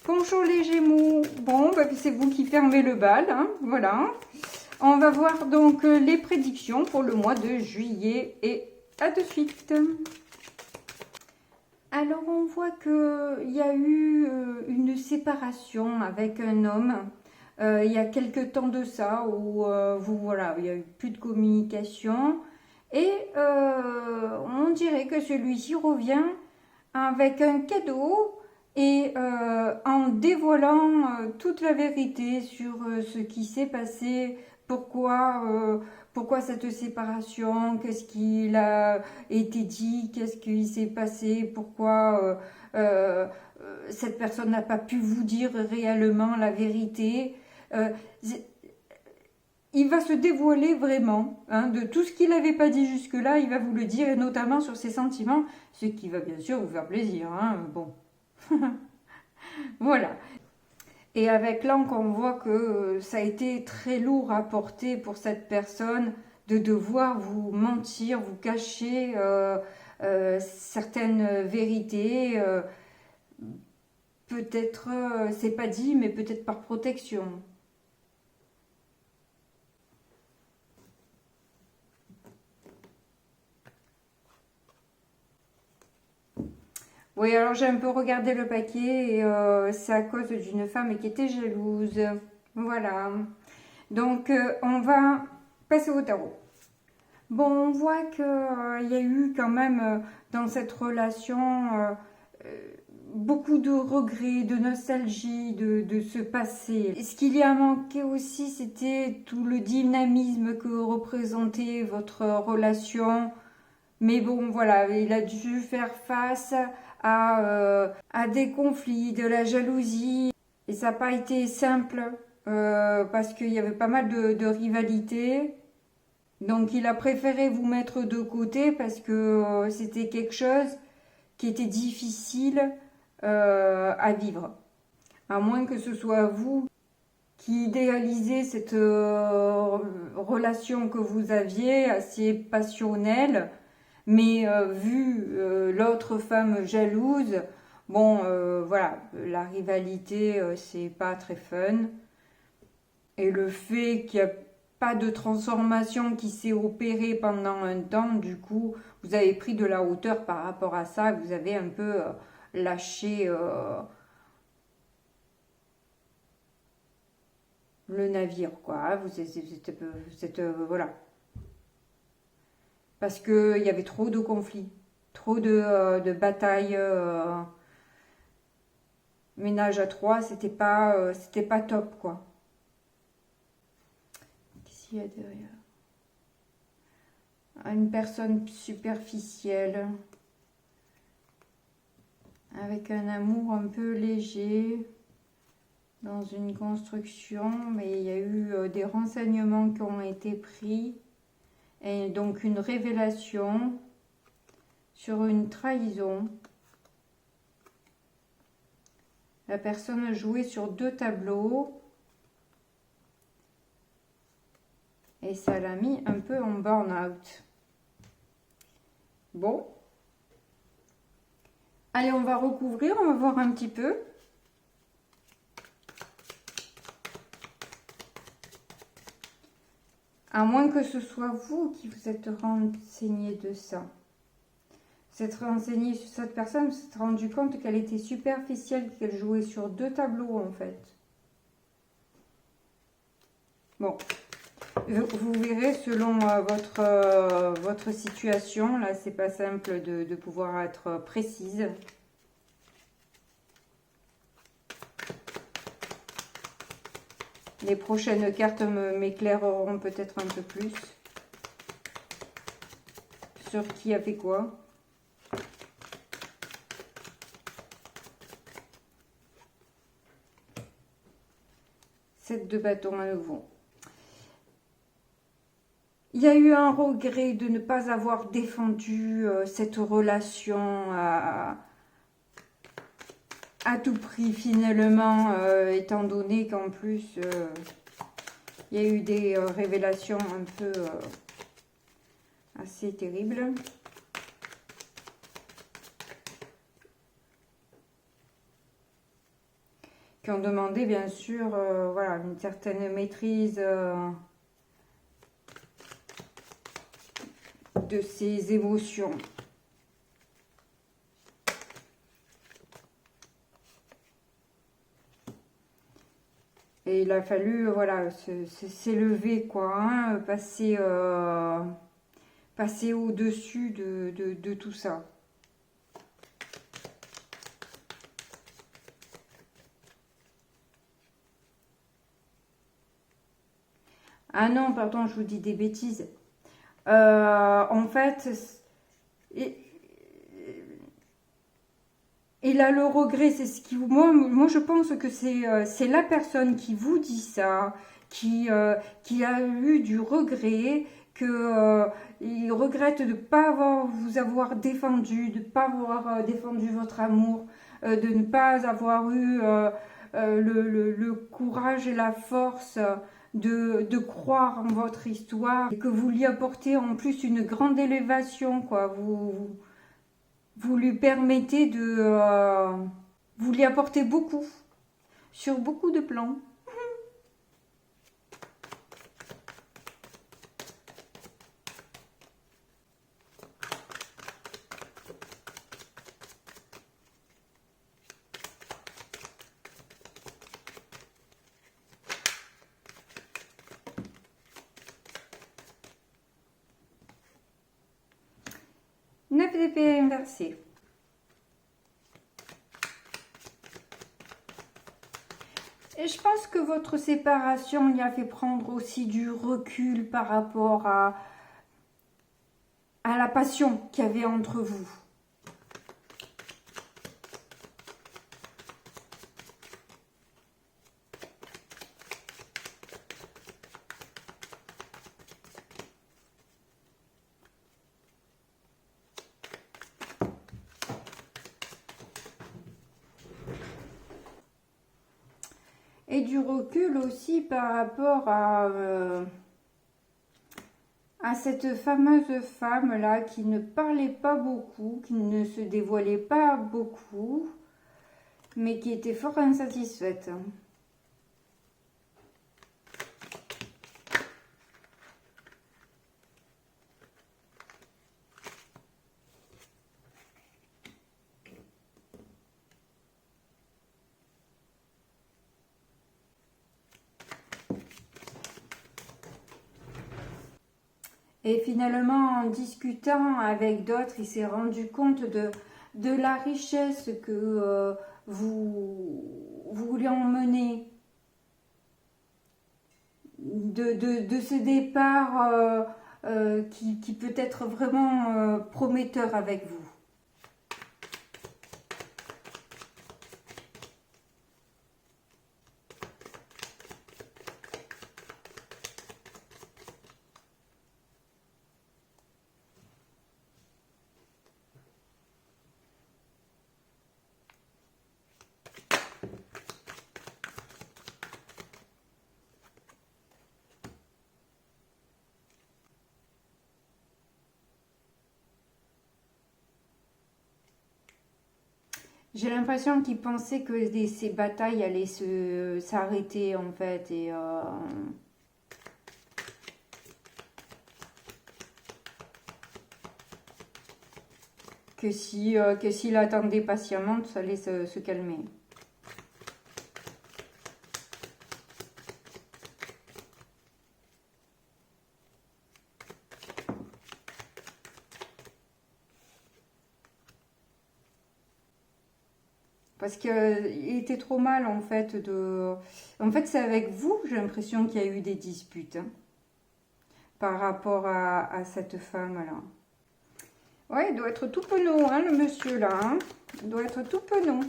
Bonjour les Gémeaux. Bon, bah, c'est vous qui fermez le bal, hein, voilà. On va voir donc les prédictions pour le mois de juillet et à de suite. Alors, on voit qu'il y a eu une séparation avec un homme il y a quelque temps de ça où voilà, il n'y a eu plus de communication et on dirait que celui-ci revient avec un cadeau et en dévoilant toute la vérité sur ce qui s'est passé, pourquoi cette séparation, qu'est-ce qu'il a été dit, qu'est-ce qui s'est passé, pourquoi cette personne n'a pas pu vous dire réellement la vérité. Euh, il va se dévoiler vraiment, hein, de tout ce qu'il n'avait pas dit jusque-là, il va vous le dire, et notamment sur ses sentiments, ce qui va bien sûr vous faire plaisir, hein, bon. Voilà. Et avec l'encre, on voit que ça a été très lourd à porter pour cette personne de devoir vous mentir, vous cacher certaines vérités. Peut-être, c'est pas dit, mais peut-être par protection. Oui, alors j'ai un peu regardé le paquet et c'est à cause d'une femme qui était jalouse. Voilà. Donc, on va passer au tarot. Bon, on voit qu'il y a eu quand même dans cette relation beaucoup de regrets, de nostalgie de ce passé. Ce qu'il y a manqué aussi, c'était tout le dynamisme que représentait votre relation. Mais bon, voilà, il a dû faire face à des conflits, de la jalousie. Et ça n'a pas été simple parce qu'il y avait pas mal de rivalité. Donc il a préféré vous mettre de côté parce que c'était quelque chose qui était difficile à vivre. À moins que ce soit vous qui idéalisez cette relation que vous aviez, assez passionnelle. Mais vu l'autre femme jalouse, bon, voilà, la rivalité, c'est pas très fun. Et le fait qu'il n'y a pas de transformation qui s'est opérée pendant un temps, du coup, vous avez pris de la hauteur par rapport à ça, vous avez un peu lâché le navire, quoi. Hein, vous êtes, voilà. Parce qu'il y avait trop de conflits, trop de batailles. Ménage à trois, c'était pas top, quoi. Qu'est-ce qu'il y a derrière? Une personne superficielle, avec un amour un peu léger, dans une construction, mais il y a eu des renseignements qui ont été pris, et donc une révélation sur une trahison. La personne a joué sur 2 tableaux et ça l'a mis un peu en burn-out. Bon. Allez, on va recouvrir, on va voir un petit peu. À moins que ce soit vous qui vous êtes renseigné de ça. Vous êtes renseigné sur cette personne, vous vous êtes rendu compte qu'elle était superficielle, qu'elle jouait sur 2 tableaux en fait. Bon, vous verrez selon votre situation, là c'est pas simple de pouvoir être précise. Les prochaines cartes m'éclaireront peut-être un peu plus sur qui a fait quoi. 7 de bâton à nouveau. Il y a eu un regret de ne pas avoir défendu cette relation à tout prix finalement, étant donné qu'en plus il y a eu des révélations un peu assez terribles. qui ont demandé bien sûr voilà, une certaine maîtrise de ses émotions. Et il a fallu, voilà, s'élever, quoi, hein, passer au-dessus de tout ça. Ah non, pardon, je vous dis des bêtises. En fait, il a le regret, c'est ce qui moi je pense que c'est la personne qui vous dit ça, qui a eu du regret, que il regrette de ne pas vous avoir défendu, de ne pas avoir défendu votre amour, de ne pas avoir eu le courage et la force de croire en votre histoire, et que vous lui apportez en plus une grande élévation, quoi. Vous lui permettez vous lui apportez beaucoup, sur beaucoup de plans. Neuf d'épée inversé. Et je pense que votre séparation lui a fait prendre aussi du recul par rapport à la passion qu'il y avait entre vous. Et du recul aussi par rapport à cette fameuse femme-là qui ne parlait pas beaucoup, qui ne se dévoilait pas beaucoup, mais qui était fort insatisfaite. Et finalement, en discutant avec d'autres, il s'est rendu compte de la richesse que vous voulez emmener, de ce départ qui peut être vraiment prometteur avec vous. J'ai l'impression qu'il pensait que ces batailles allaient s'arrêter en fait. Et que s'il attendait patiemment, ça allait se calmer. Parce qu'il était trop mal en fait En fait, c'est avec vous, j'ai l'impression qu'il y a eu des disputes, hein, par rapport à cette femme-là. Ouais, il doit être tout penaud, hein, le monsieur là. Hein. Il doit être tout penaud.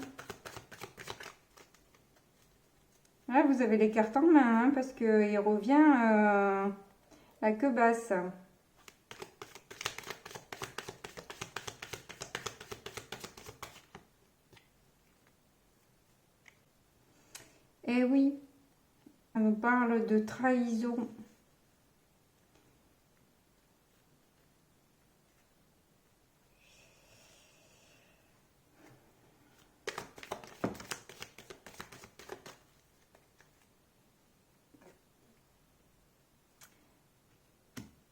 Là, vous avez les cartes en main, hein, parce qu'il revient la queue basse. Eh oui, on nous parle de trahison.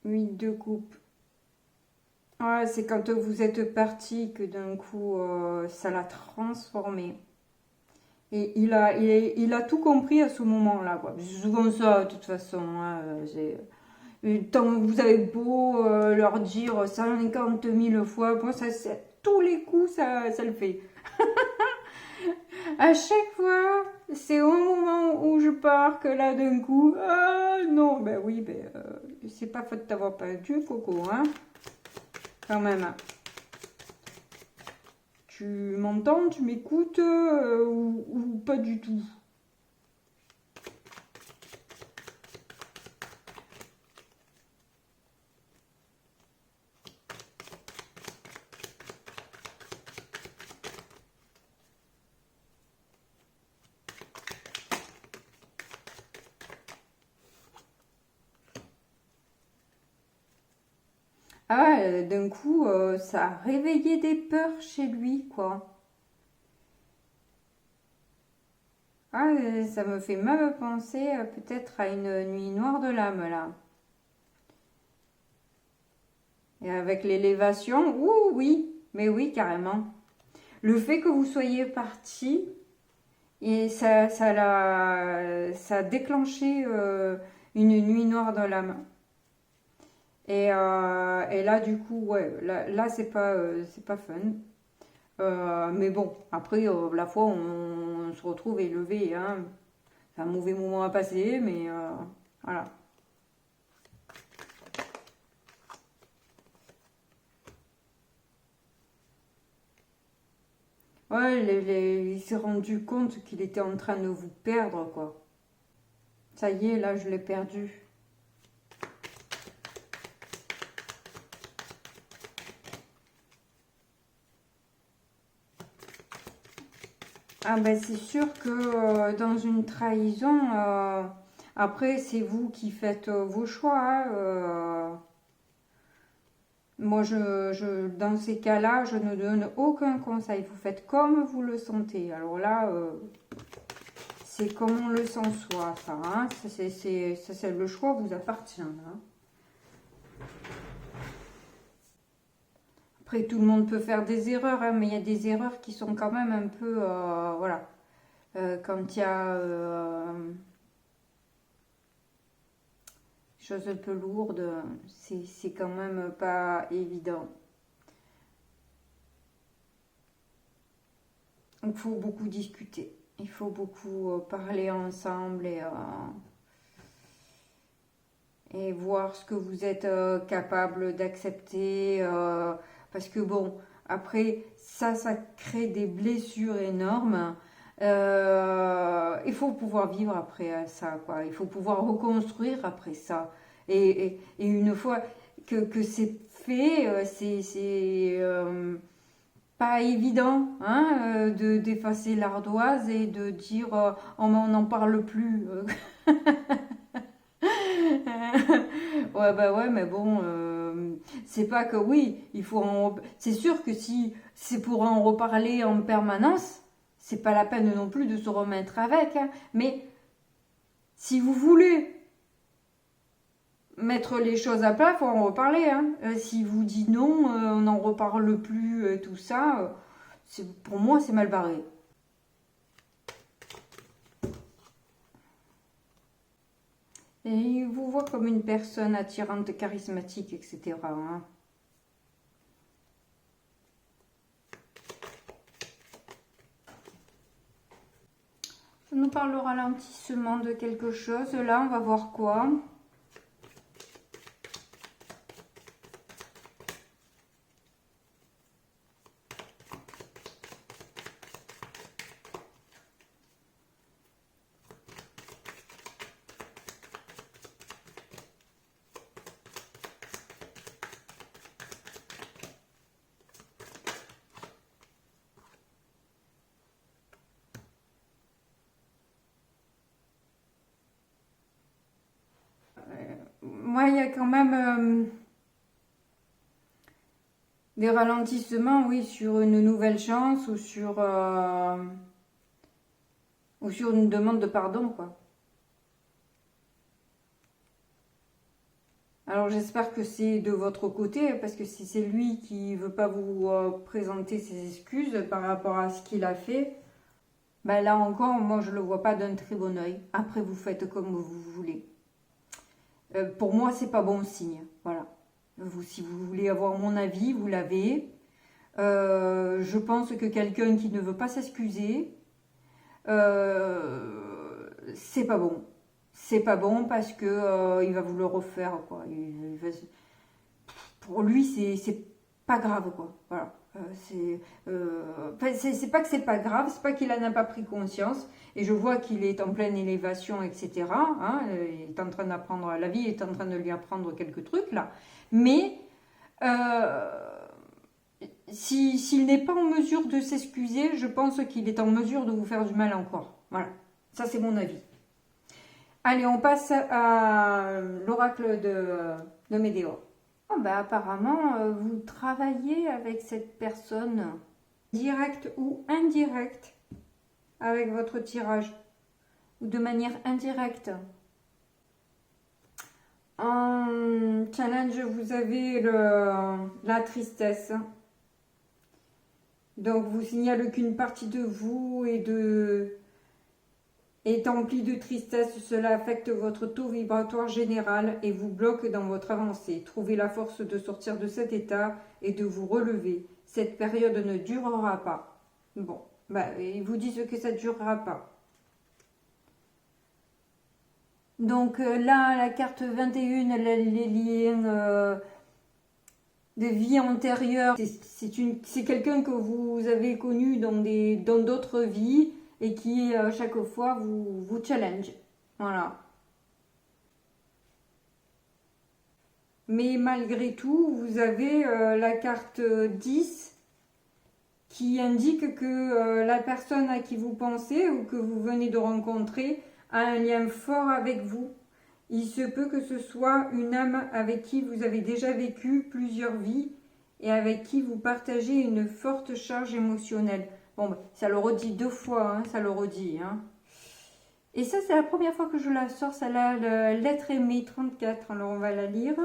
8 de coupe. Ouais, c'est quand vous êtes parti que d'un coup, ça l'a transformé. Et il a tout compris à ce moment-là, quoi. C'est souvent ça, de toute façon, hein, tant que vous avez beau leur dire 50 000 fois, bon, tous les coups, ça le fait. À chaque fois, c'est au moment où je pars que là, d'un coup, ah non, ben oui, c'est pas faute d'avoir perdu, Coco, hein, quand même. Tu m'entends, tu m'écoutes ou pas du tout? Ah, d'un coup, ça a réveillé des peurs chez lui, quoi. Ah, ça me fait même penser peut-être à une nuit noire de l'âme, là. Et avec l'élévation, ouh, oui, mais oui, carrément. Le fait que vous soyez parti, et ça a déclenché une nuit noire dans l'âme. Et là, du coup, ouais, là c'est pas fun. Mais bon, après, la fois, on se retrouve élevé, hein. C'est un mauvais moment à passer, mais voilà. Ouais, il s'est rendu compte qu'il était en train de vous perdre, quoi. Ça y est, là, je l'ai perdu. Ah ben c'est sûr que dans une trahison, après c'est vous qui faites vos choix, hein, moi dans ces cas-là, je ne donne aucun conseil. Vous faites comme vous le sentez. Alors là, c'est comme on le sent soi, ça. Hein. Ça, c'est le choix vous appartient. Hein. Après, tout le monde peut faire des erreurs, hein, mais il y a des erreurs qui sont quand même un peu, voilà. Quand il y a chose un peu lourde, c'est quand même pas évident. Il faut beaucoup discuter. Il faut beaucoup parler ensemble et voir ce que vous êtes capable d'accepter. Parce que bon, après, ça crée des blessures énormes. Il faut pouvoir vivre après ça, quoi. Il faut pouvoir reconstruire après ça. Et une fois que c'est fait, pas évident hein, d'effacer l'ardoise et de dire oh, mais on n'en parle plus. Ouais, bah ouais, mais bon, c'est pas que oui, c'est sûr que si c'est pour en reparler en permanence, c'est pas la peine non plus de se remettre avec. Hein. Mais si vous voulez mettre les choses à plat, faut en reparler. Hein. Si vous dites non, on n'en reparle plus, tout ça, pour moi, c'est mal barré. Et il vous voit comme une personne attirante, charismatique, etc. Hein. Ça nous parle le ralentissement de quelque chose. Là, on va voir quoi. Moi, il y a quand même des ralentissements, oui, sur une nouvelle chance ou sur une demande de pardon, quoi. Alors j'espère que c'est de votre côté, parce que si c'est lui qui veut pas vous présenter ses excuses par rapport à ce qu'il a fait, ben là encore, moi je le vois pas d'un très bon oeil. Après, vous faites comme vous voulez. Pour moi, c'est pas bon signe. Voilà. Vous, si vous voulez avoir mon avis, vous l'avez. Je pense que quelqu'un qui ne veut pas s'excuser, c'est pas bon. C'est pas bon parce que il va vous le refaire, quoi. Pour lui, c'est pas grave, quoi. Voilà. C'est pas que c'est pas grave, c'est pas qu'il en a pas pris conscience. Et je vois qu'il est en pleine élévation, etc. Hein, il est en train d'apprendre la vie, il est en train de lui apprendre quelques trucs là. Mais s'il n'est pas en mesure de s'excuser, je pense qu'il est en mesure de vous faire du mal encore. Voilà, ça c'est mon avis. Allez, on passe à l'oracle de Météor. Oh, bah, apparemment, vous travaillez avec cette personne, direct ou indirect, avec votre tirage, ou de manière indirecte. En challenge, vous avez la tristesse. Donc, vous signale qu'une partie de vous est emplie de tristesse. Cela affecte votre taux vibratoire général et vous bloque dans votre avancée. Trouvez la force de sortir de cet état et de vous relever. Cette période ne durera pas. Bon, bah, ils vous disent que ça ne durera pas. Donc là, la carte 21, les liens de vie antérieure, c'est quelqu'un que vous avez connu dans d'autres vies et qui, chaque fois, vous challenge. Voilà. Mais malgré tout, vous avez la carte 10 qui indique que la personne à qui vous pensez ou que vous venez de rencontrer a un lien fort avec vous. Il se peut que ce soit une âme avec qui vous avez déjà vécu plusieurs vies et avec qui vous partagez une forte charge émotionnelle. Bon, ça le redit 2 fois, hein, ça le redit. Hein. Et ça, c'est la première fois que je la sors, celle-là, la lettre aimée 34. Alors, on va la lire.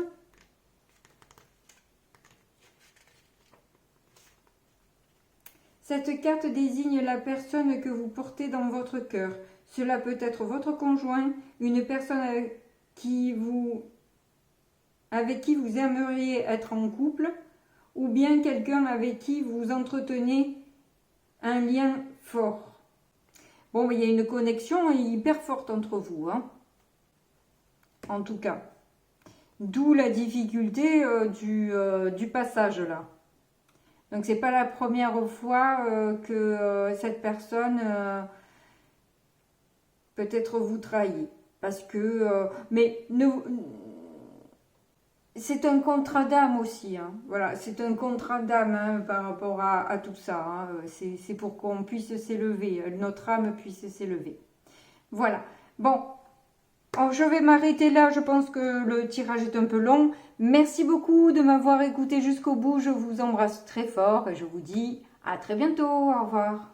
Cette carte désigne la personne que vous portez dans votre cœur. Cela peut être votre conjoint, une personne avec qui vous aimeriez être en couple, ou bien quelqu'un avec qui vous entretenez un lien fort. Bon, il y a une connexion hyper forte entre vous, hein. En tout cas. D'où la difficulté du passage là. Donc c'est pas la première fois que cette personne peut-être vous trahit. Parce que... mais c'est un contrat d'âme aussi. Hein. Voilà, c'est un contrat d'âme hein, par rapport à tout ça. Hein. C'est pour qu'on puisse s'élever, notre âme puisse s'élever. Voilà. Bon, je vais m'arrêter là. Je pense que le tirage est un peu long. Merci beaucoup de m'avoir écouté jusqu'au bout. Je vous embrasse très fort et je vous dis à très bientôt. Au revoir.